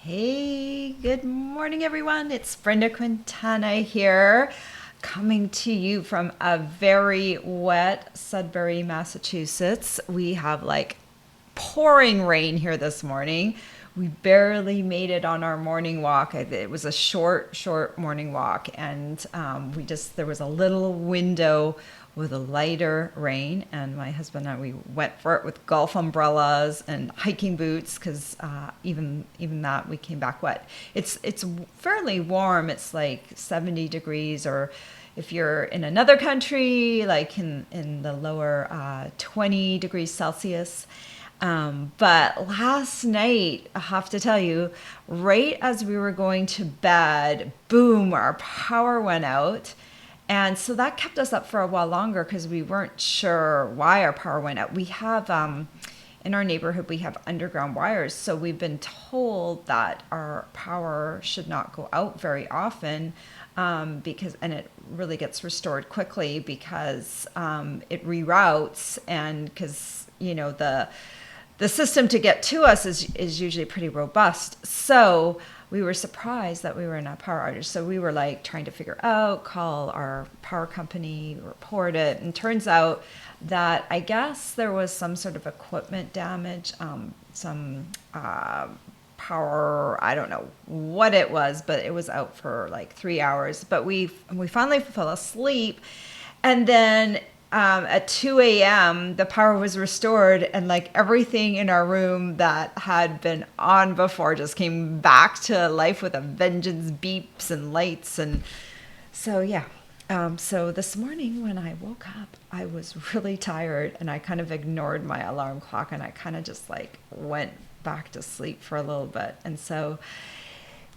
Hey, good morning, everyone. It's Brenda Quintana here, coming to you from a very wet Sudbury, Massachusetts. We have like pouring rain here this morning. We barely made it on our morning walk. It was a short morning walk, and there was a little window with a lighter rain, and my husband and I, we went for it with golf umbrellas and hiking boots because even that we came back wet. It's fairly warm. It's like 70 degrees, or if you're in another country, like in the lower 20 degrees Celsius. But last night, I have to tell you, right as we were going to bed, boom, our power went out. And so that kept us up for a while longer because we weren't sure why our power went out. We have, in our neighborhood, we have underground wires. So we've been told that our power should not go out very often and it really gets restored quickly because it reroutes, and because, the system to get to us is usually pretty robust. So we were surprised that we were in a power outage. So we were like trying to figure out, call our power company, report it. And turns out that I guess there was some sort of equipment damage, some power, I don't know what it was, but it was out for like 3 hours. But we finally fell asleep. And then at 2 a.m., the power was restored, and like everything in our room that had been on before just came back to life with a vengeance, beeps and lights. And so, yeah. So this morning when I woke up, I was really tired, and I kind of ignored my alarm clock, and I kind of just like went back to sleep for a little bit. And so,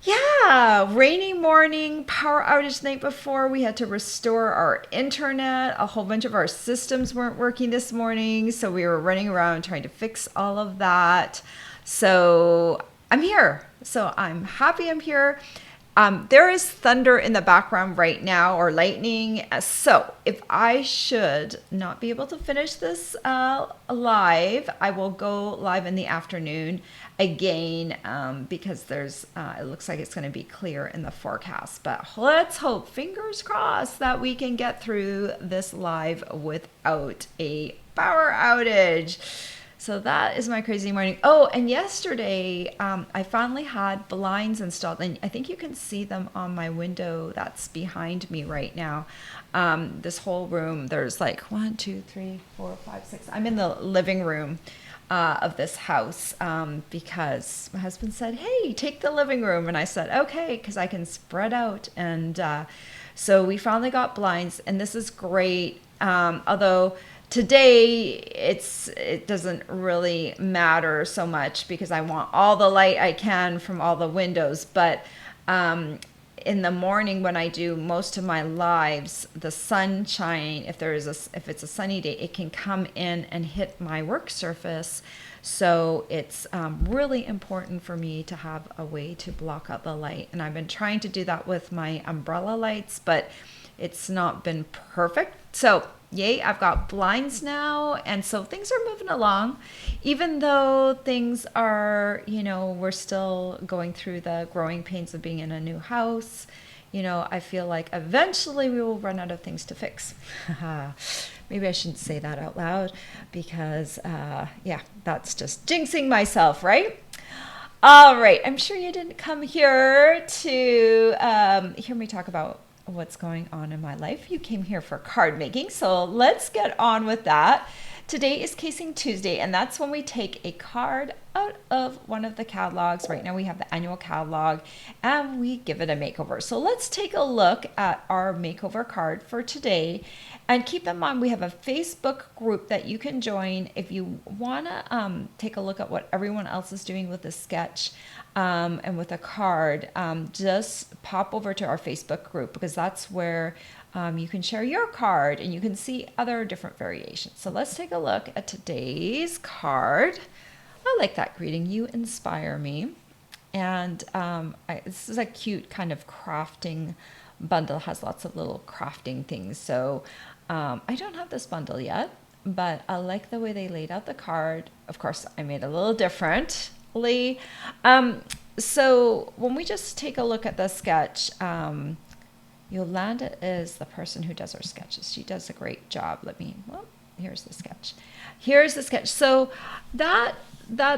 yeah, rainy morning, power outage the night before. We had to restore our internet. A whole bunch of our systems weren't working this morning, so we were running around trying to fix all of that. So I'm here. So I'm happy I'm here. There is thunder in the background right now, or lightning. So if I should not be able to finish this live, I will go live in the afternoon again because it looks like it's going to be clear in the forecast. But let's hope, fingers crossed, that we can get through this live without a power outage. So that is my crazy morning. Oh, and yesterday I finally had blinds installed, and I think you can see them on my window that's behind me right now. This whole room, there's like 1, 2, 3, 4, 5, 6. I'm in the living room of this house because my husband said, "Hey, take the living room," and I said, "Okay," because I can spread out. And so we finally got blinds, and this is great. Although today it doesn't really matter so much because I want all the light I can from all the windows. But in the morning when I do most of my lives, the sunshine, if it's a sunny day, it can come in and hit my work surface. So it's really important for me to have a way to block out the light. And I've been trying to do that with my umbrella lights, but it's not been perfect. So yay, I've got blinds now. And so things are moving along, even though things are, we're still going through the growing pains of being in a new house. I feel like eventually we will run out of things to fix. Maybe I shouldn't say that out loud because, that's just jinxing myself, right? All right. I'm sure you didn't come here to hear me talk about what's going on in my life. You came here for card making, so let's get on with that. Today is Casing Tuesday, and that's when we take a card out of one of the catalogs. Right now we have the annual catalog, and we give it a makeover. So let's take a look at our makeover card for today. And keep in mind, we have a Facebook group that you can join if you want to take a look at what everyone else is doing with the sketch and with a card. Just pop over to our Facebook group because that's where you can share your card and you can see other different variations. So let's take a look at today's card. I like that greeting. You inspire me. And this is a cute kind of crafting bundle. It has lots of little crafting things. So I don't have this bundle yet, but I like the way they laid out the card. Of course, I made it a little differently. So when we just take a look at the sketch, Yolanda is the person who does our sketches. She does a great job. Well, here's the sketch. Here's the sketch. So that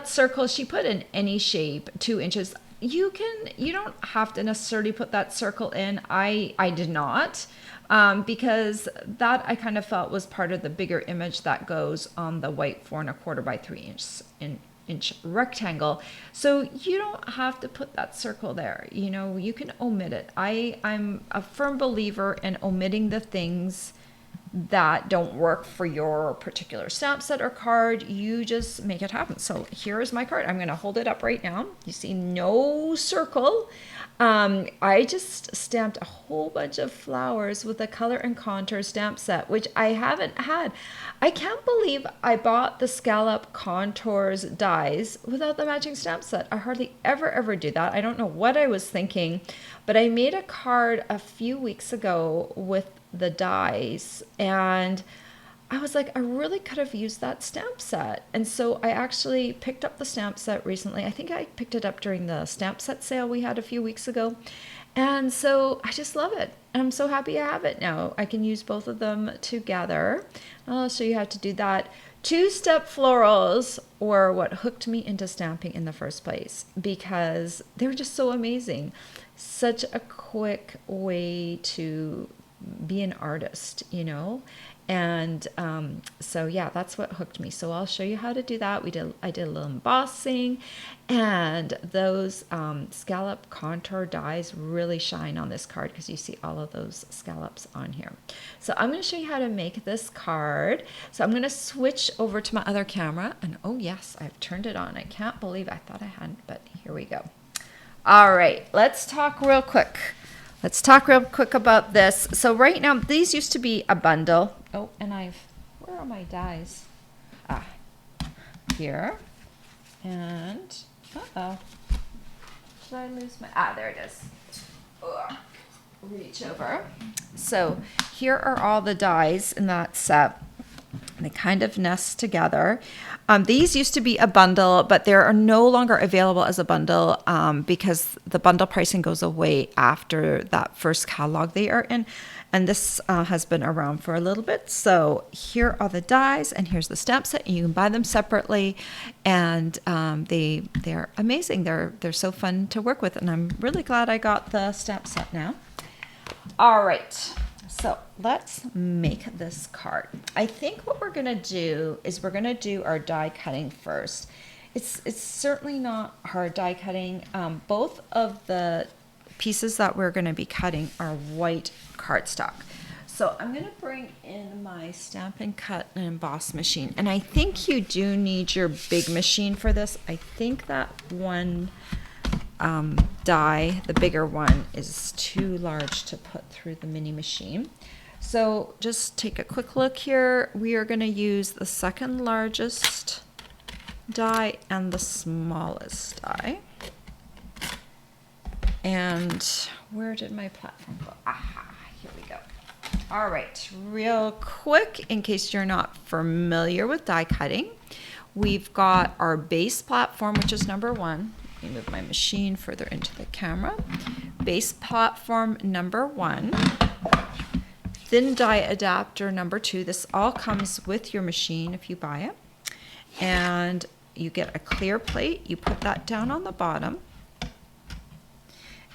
circle, she put in any shape, 2 inches. You don't have to necessarily put that circle in. I did not, because that I kind of felt was part of the bigger image that goes on the white 4¼ by 3 inch rectangle. So you don't have to put that circle there. You can omit it. I'm a firm believer in omitting the things that don't work for your particular stamp set or card. You just make it happen. So here is my card. I'm going to hold it up right now. You see no circle. I just stamped a whole bunch of flowers with a color and contour stamp set, which I haven't had. I can't believe I bought the scallop contours dies without the matching stamp set. I hardly ever do that. I don't know what I was thinking, but I made a card a few weeks ago with the dies, and I was like, I really could have used that stamp set. And so I actually picked up the stamp set recently. I think I picked it up during the stamp set sale we had a few weeks ago. And so I just love it. I'm so happy I have it now. I can use both of them together. I'll show you how to do that. 2-step florals were what hooked me into stamping in the first place, because they were just so amazing. Such a quick way to be an artist, and so yeah, that's what hooked me. So I'll show you how to do that. I did a little embossing, and those scallop contour dies really shine on this card because you see all of those scallops on here. So I'm going to show you how to make this card. So I'm going to switch over to my other camera, and oh yes, I've turned it on. I can't believe I thought I hadn't, but here we go. All right, let's talk real quick. Let's talk real quick about this. So right now, these used to be a bundle. Oh, and where are my dies? Here. And, uh-oh. Did I lose there it is. Ugh. Reach over. So here are all the dies in that set. They kind of nest together. These used to be a bundle, but they are no longer available as a bundle because the bundle pricing goes away after that first catalog they are in. And this has been around for a little bit. So here are the dies, and here's the stamp set. You can buy them separately, and they're amazing. They're so fun to work with, and I'm really glad I got the stamp set now. All right. So let's make this card. I think what we're going to do is we're going to do our die cutting first. It's certainly not hard die cutting. Both of the pieces that we're going to be cutting are white cardstock. So I'm going to bring in my Stamp and Cut and Emboss machine. And I think you do need your big machine for this. I think that one die, the bigger one, is too large to put through the mini machine. So just take a quick look here. We are going to use the second largest die and the smallest die. And where did my platform go? Aha, here we go. All right, real quick, in case you're not familiar with die cutting, we've got our base platform, which is number 1. Let me move my machine further into the camera. Base platform number 1. Thin die adapter number 2. This all comes with your machine if you buy it. And you get a clear plate. You put that down on the bottom.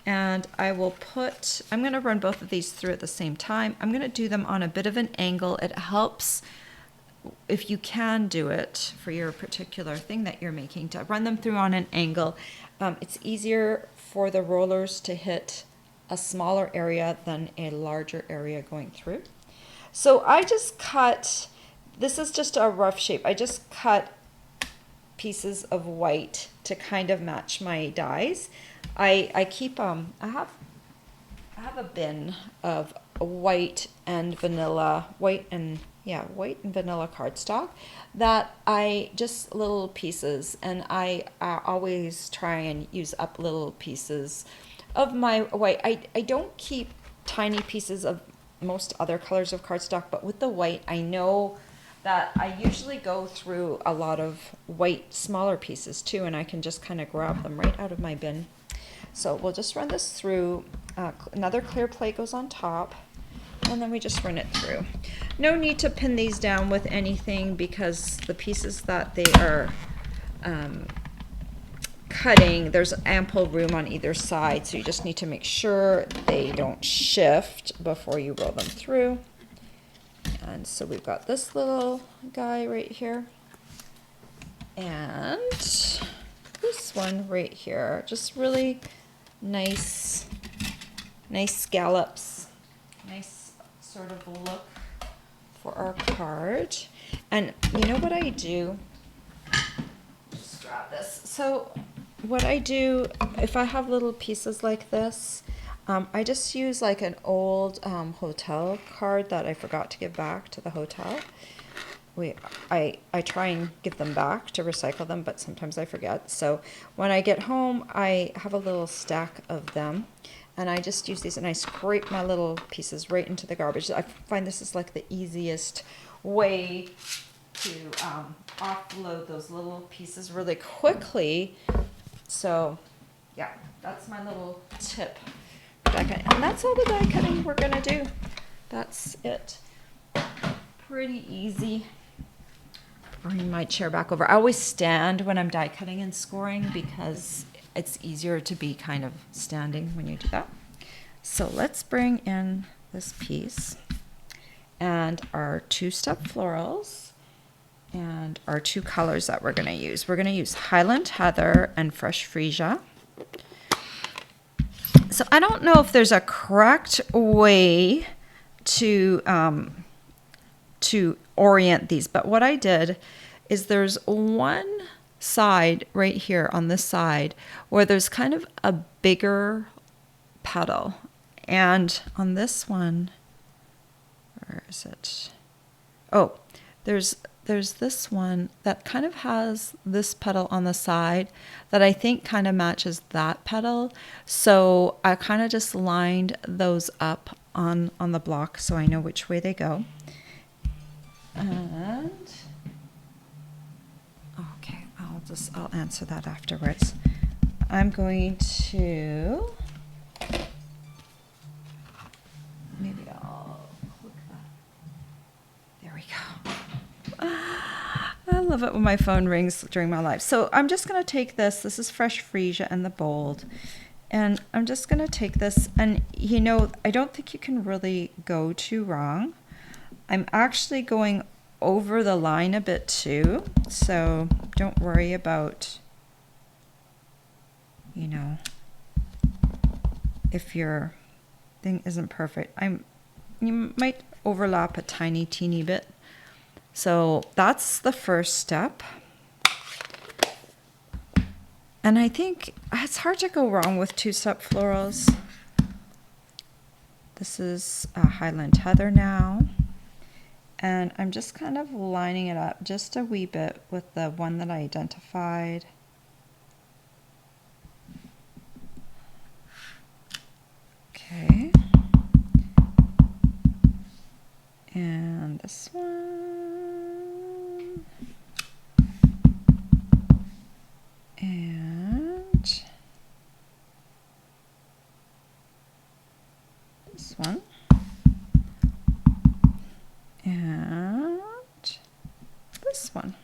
And I'm going to run both of these through at the same time. I'm going to do them on a bit of an angle. It helps, if you can do it for your particular thing that you're making, to run them through on an angle. It's easier for the rollers to hit a smaller area than a larger area going through. So I just cut, this is just a rough shape. I just cut pieces of white to kind of match my dies. I keep, I have a bin of white and vanilla cardstock that just little pieces, and I always try and use up little pieces of my white. I don't keep tiny pieces of most other colors of cardstock, but with the white, I know that I usually go through a lot of white smaller pieces too, and I can just kind of grab them right out of my bin. So we'll just run this through. Another clear plate goes on top, and then we just run it through. No need to pin these down with anything because the pieces that they are cutting, there's ample room on either side, so you just need to make sure they don't shift before you roll them through. And so we've got this little guy right here, and this one right here, just really nice scallops, nice sort of look for our card. And you know what I do? Just grab this. So what I do, if I have little pieces like this, I just use like an old hotel card that I forgot to give back to the hotel. I try and give them back to recycle them, but sometimes I forget. So when I get home, I have a little stack of them, and I just use these and I scrape my little pieces right into the garbage. I find this is like the easiest way to offload those little pieces really quickly. So yeah, that's my little tip. And that's all the die cutting we're gonna do. That's it. Pretty easy. Bring my chair back over. I always stand when I'm die cutting and scoring because it's easier to be kind of standing when you do that. So let's bring in this piece and our two-step florals and our two colors that we're gonna use. We're gonna use Highland Heather and Fresh Freesia. So I don't know if there's a correct way to orient these, but what I did is there's one side right here on this side where there's kind of a bigger petal, and on this one, where is it? Oh, there's this one that kind of has this petal on the side that I think kind of matches that petal. So I kind of just lined those up on the block so I know which way they go. And okay, I'll answer that afterwards. I'm going to, maybe I'll click that. There we go. I love it when my phone rings during my live. So I'm just going to take this. This is Fresh Freesia and the bold. And I'm just going to take this. And, you know, I don't think you can really go too wrong. I'm actually going over the line a bit too. So don't worry about, you know, if your thing isn't perfect. You might overlap a tiny, teeny bit. So that's the first step. And I think it's hard to go wrong with two-step florals. This is Highland Heather now. And I'm just kind of lining it up just a wee bit with the one that I identified. Okay. And this one. And this one. And this one.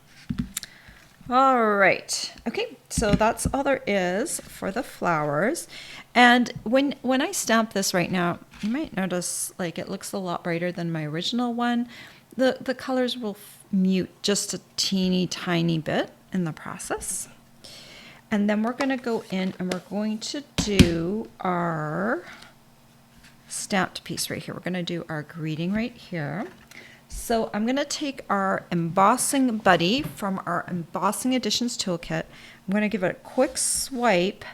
All right. Okay, so that's all there is for the flowers. And when I stamp this right now, you might notice like it looks a lot brighter than my original one. The colors will mute just a teeny tiny bit in the process. And then we're going to go in and we're going to do our stamped piece right here. We're going to do our greeting right here. So I'm going to take our embossing buddy from our Embossing Editions toolkit. I'm going to give it a quick swipe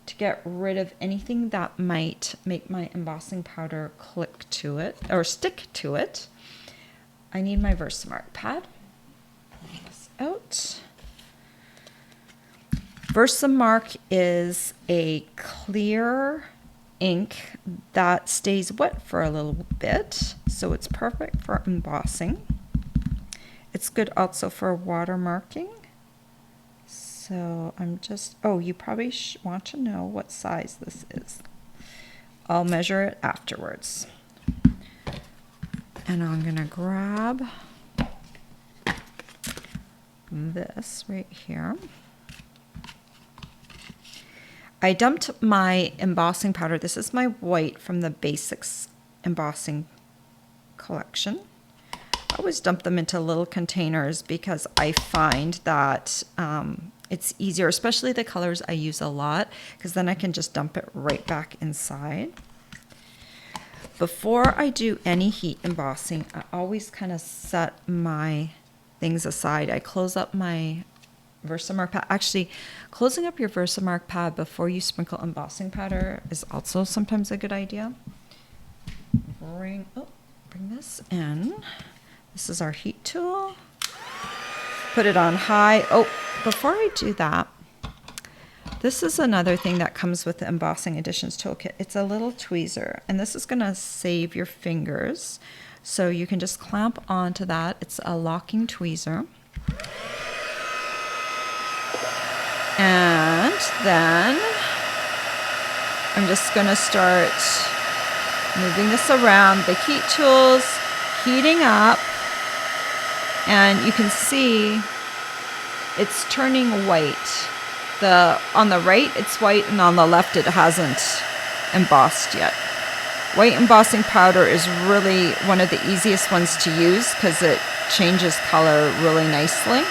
to get rid of anything that might make my embossing powder click to it or stick to it. I need my Versamark pad. Pull this out. Versamark is a clear ink that stays wet for a little bit, so it's perfect for embossing. It's good also for watermarking. So I'm just, oh, you probably want to know what size this is. I'll measure it afterwards. And I'm gonna grab this right here. I dumped my embossing powder. This is my white from the Basics embossing collection. I always dump them into little containers because I find that it's easier, especially the colors I use a lot, because then I can just dump it right back inside. Before I do any heat embossing, I always kind of set my things aside. I close up my Versamark pad. Actually, closing up your Versamark pad before you sprinkle embossing powder is also sometimes a good idea. Bring this in. This is our heat tool. Put it on high. Oh, before I do that, this is another thing that comes with the Embossing Additions Toolkit. It's a little tweezer, and this is gonna save your fingers. So you can just clamp onto that. It's a locking tweezer. And then I'm just gonna start moving this around. The heat tool's heating up, and you can see it's turning white. On the right, it's white, and on the left, it hasn't embossed yet. White embossing powder is really one of the easiest ones to use because it changes color really nicely.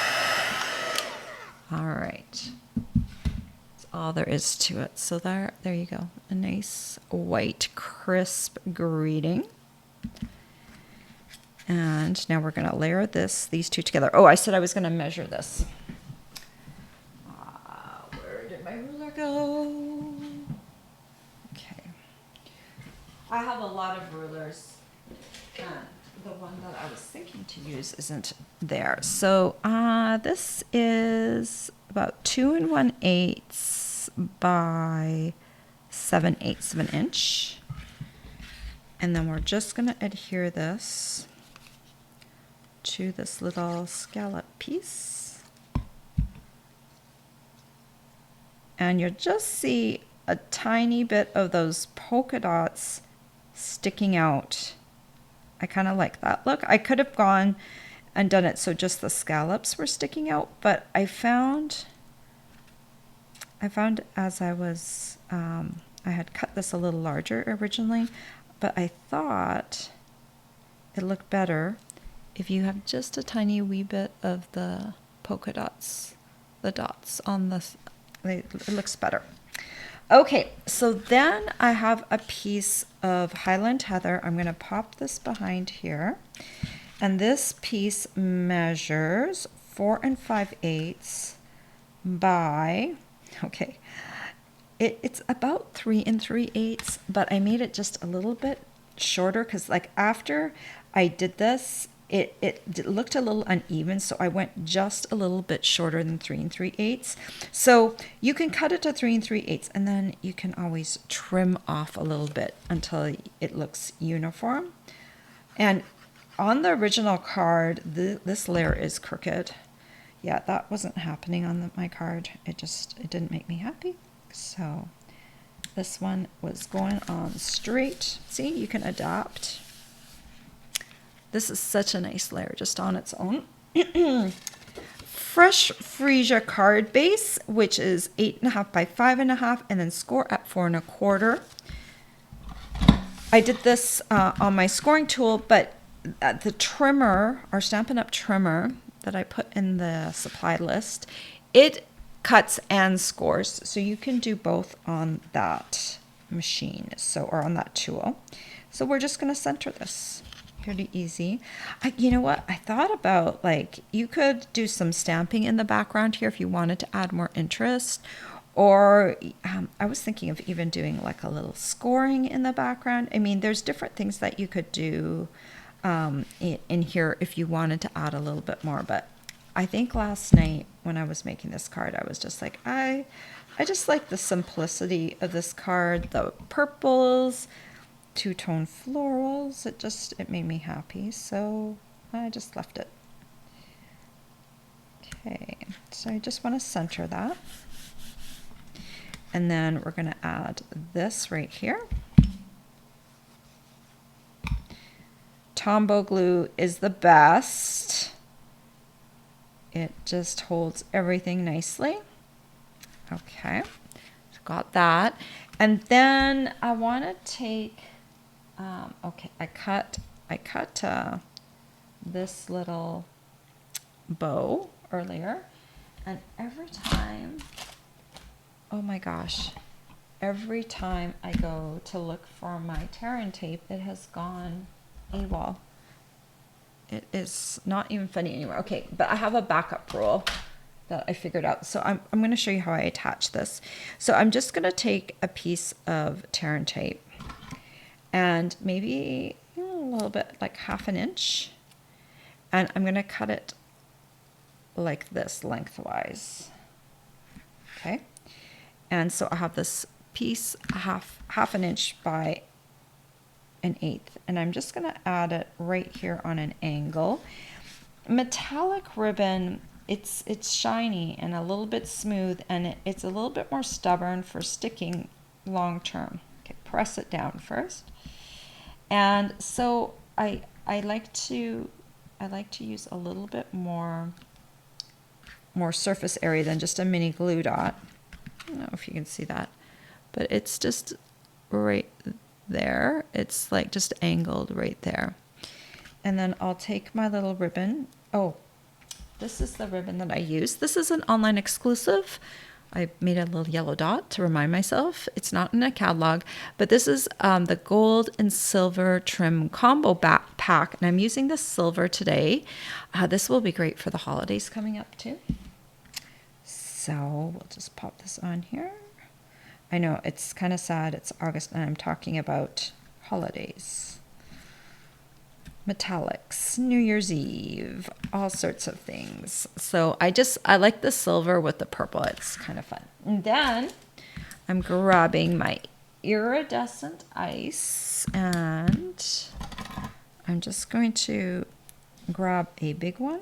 All right. That's all there is to it. So there you go. A nice white, crisp greeting. And now we're going to layer these two together. Oh, I said I was going to measure this. Where did my ruler go? Okay. I have a lot of rulers, and the one that I was thinking to use isn't there. So this is about 2 1/8 by 7/8 of an inch. And then we're just going to adhere this to this little scallop piece. And you'll just see a tiny bit of those polka dots sticking out. I kind of like that look. I could have gone and done it so just the scallops were sticking out, but I found as I was, I had cut this a little larger originally, but I thought it looked better if you have just a tiny wee bit of the polka dots, the dots on this, it looks better. Okay, so then I have a piece of Highland Heather. I'm going to pop this behind here. And this piece measures 4 5/8 by, okay, it's about 3 3/8, but I made it just a little bit shorter because like after I did this, it looked a little uneven, so I went just a little bit shorter than 3 3/8. So you can cut it to 3 3/8, and then you can always trim off a little bit until it looks uniform. And on the original card, this layer is crooked. Yeah, that wasn't happening on my card. It didn't make me happy. So this one was going on straight. See, you can adapt. This is such a nice layer just on its own. Fresh Freesia card base, which is 8.5 by 5.5, and then score at 4 1/4. I did this on my scoring tool, but the trimmer, our Stampin' Up! Trimmer that I put in the supply list, it cuts and scores, so you can do both on that machine, or on that tool. So we're just going to center this. Pretty easy. You know what? I thought about, like, you could do some stamping in the background here if you wanted to add more interest. Or I was thinking of even doing like a little scoring in the background. I mean, there's different things that you could do in here if you wanted to add a little bit more. But I think last night when I was making this card, I was just like, I just like the simplicity of this card, the purples, two-tone florals. It made me happy, so I just left it. Okay, so I just want to center that. And then we're going to add this right here. Tombow glue is the best. It just holds everything nicely. Okay, got that. And then I want to take, okay, I cut this little bow earlier, and every time, oh my gosh, every time I go to look for my tearing tape, it has gone AWOL. It is not even funny anymore. Okay, but I have a backup rule that I figured out. So I'm going to show you how I attach this. So I'm just going to take a piece of tearing tape and maybe a little bit, like 1/2 inch, and I'm going to cut it like this lengthwise. Okay, and so I have this piece half an inch by 1/8, and I'm just going to add it right here on an angle. Metallic ribbon, it's shiny and a little bit smooth, and it's a little bit more stubborn for sticking long term. Okay, press it down first. And so I like to use a little bit more surface area than just a mini glue dot. I don't know if you can see that, but it's just right there. It's like just angled right there. And then I'll take my little ribbon. Oh, this is the ribbon that I use. This is an online exclusive. I made a little yellow dot to remind myself it's not in a catalog, but this is the gold and silver trim combo pack, and I'm using the silver today. This will be great for the holidays coming up too. So we'll just pop this on here. I know it's kind of sad. It's August and I'm talking about holidays. Metallics, New Year's Eve, all sorts of things. So I like the silver with the purple. It's kind of fun. And then I'm grabbing my iridescent ice, and I'm just going to grab a big one.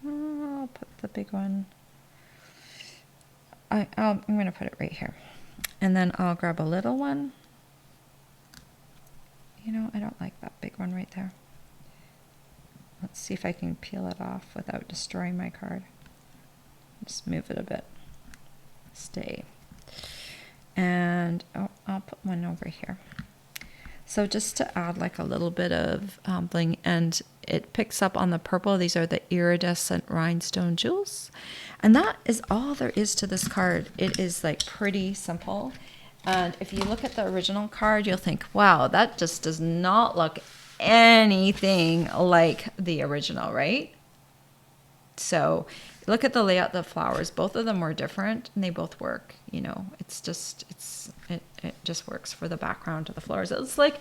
I'll put the big one. I'm going to put it right here. And then I'll grab a little one. You know, I don't like that big one right there. Let's see if I can peel it off without destroying my card. Just move it a bit. Stay. And I'll put one over here. So just to add like a little bit of bling, and it picks up on the purple. These are the iridescent rhinestone jewels. And that is all there is to this card. It is like pretty simple. And if you look at the original card, you'll think, wow, that just does not look anything like the original, right? So look at the layout of the flowers. Both of them were different and they both work. You know, it just works for the background of the flowers. It's like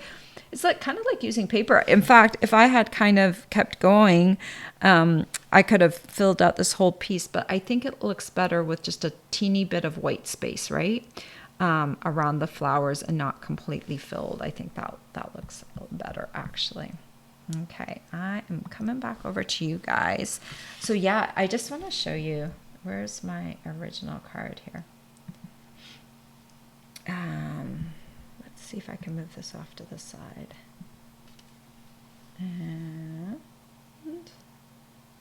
kind of like using paper. In fact, if I had kind of kept going, I could have filled out this whole piece, but I think it looks better with just a teeny bit of white space, right? Around the flowers and not completely filled. I think that looks better actually. Okay, I am coming back over to you guys. So yeah, I just want to show you, where's my original card here? Let's see if I can move this off to the side. And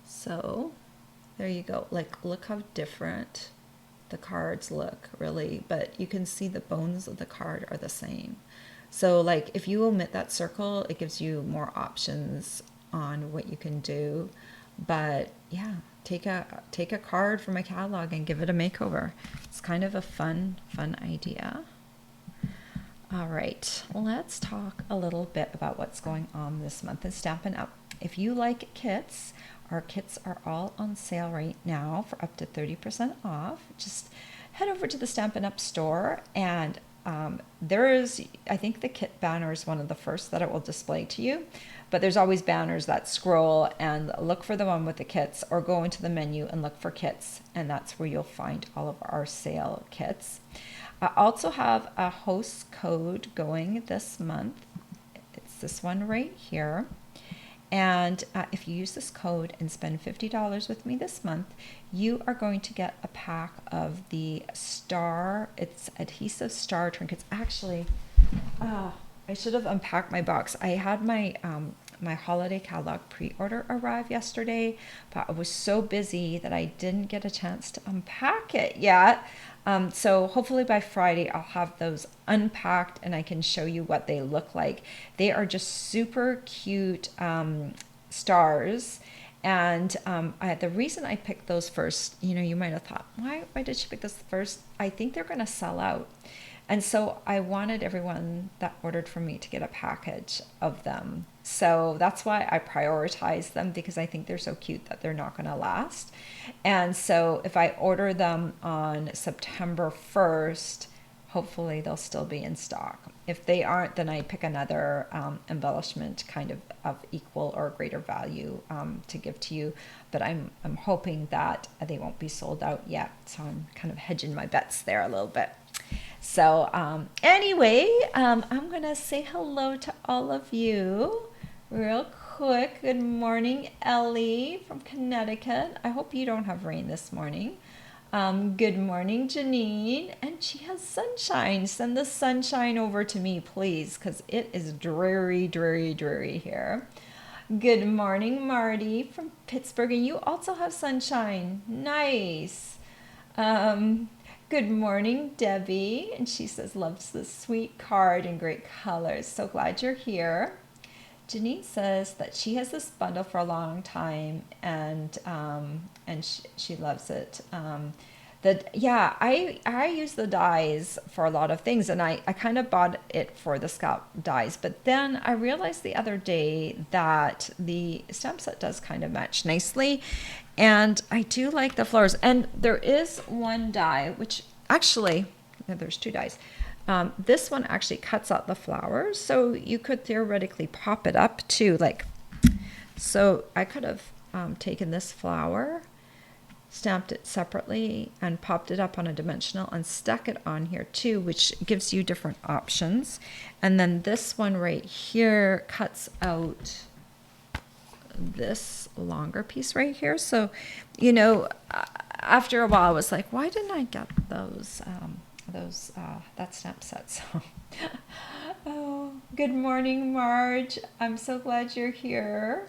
so there you go. Like, look how different the cards look, really, but you can see the bones of the card are the same. So like if you omit that circle, it gives you more options on what you can do. But yeah, take a card from a catalog and give it a makeover. It's kind of a fun idea. All right, let's talk a little bit about what's going on this month in Stampin' Up. If you like kits, our kits are all on sale right now for up to 30% off. Just head over to the Stampin' Up store, and I think the kit banner is one of the first that it will display to you, but there's always banners that scroll, and look for the one with the kits, or go into the menu and look for kits, and that's where you'll find all of our sale kits. I also have a host code going this month. It's this one right here. And if you use this code and spend $50 with me this month, you are going to get a pack of the it's adhesive star trinkets. Actually, I should have unpacked my box. I had my holiday catalog pre-order arrive yesterday, but I was so busy that I didn't get a chance to unpack it yet. So hopefully by Friday I'll have those unpacked and I can show you what they look like. They are just super cute stars. And the reason I picked those first, you might have thought, why did she pick this first? I think they're going to sell out. And so I wanted everyone that ordered from me to get a package of them. So that's why I prioritize them, because I think they're so cute that they're not going to last. And so if I order them on September 1st, hopefully they'll still be in stock. If they aren't, then I pick another embellishment kind of equal or greater value to give to you. But I'm hoping that they won't be sold out yet. So I'm kind of hedging my bets there a little bit. So anyway, I'm going to say hello to all of you real quick. Good morning, Ellie from Connecticut. I hope you don't have rain this morning. Good morning, Janine. And she has sunshine. Send the sunshine over to me, please, because it is dreary, dreary, dreary here. Good morning, Marty from Pittsburgh. And you also have sunshine. Nice. Good morning, Debbie. And she says, loves the sweet card and great colors. So glad you're here. Janine says that she has this bundle for a long time and she loves it. I use the dies for a lot of things, and I kind of bought it for the scalp dies, but then I realized the other day that the stamp set does kind of match nicely, and I do like the flowers. And there is one die, which actually, there's two dies. This one actually cuts out the flowers, so you could theoretically pop it up too. So I could have taken this flower, stamped it separately, and popped it up on a dimensional and stuck it on here too, which gives you different options. And then this one right here cuts out this longer piece right here. So, after a while I was like, why didn't I get that stamp set? So, oh, good morning, Marge. I'm so glad you're here.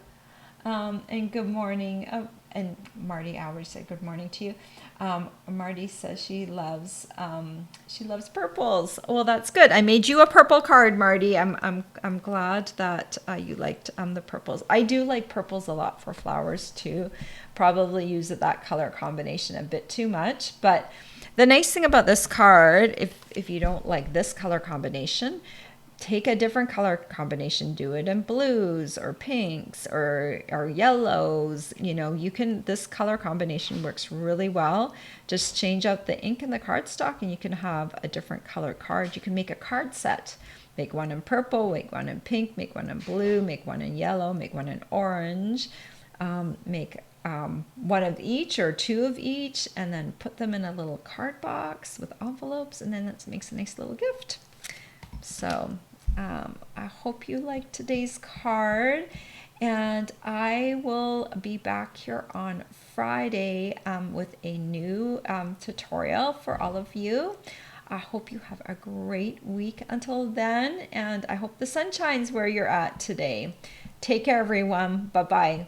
And good morning. And Marty already said good morning to you. Marty says she loves purples. Well, that's good. I made you a purple card, Marty. I'm glad that you liked the purples. I do like purples a lot for flowers too. Probably use that color combination a bit too much, but the nice thing about this card, if you don't like this color combination, take a different color combination, do it in blues or pinks or yellows. This color combination works really well. Just change out the ink in the cardstock and you can have a different color card. You can make a card set. Make one in purple, make one in pink, make one in blue, make one in yellow, make one in orange, make one of each or two of each, and then put them in a little card box with envelopes, and then that makes a nice little gift. So I hope you liked today's card, and I will be back here on Friday with a new tutorial for all of you. I hope you have a great week until then, and I hope the sun shines where you're at today. Take care, everyone. Bye-bye.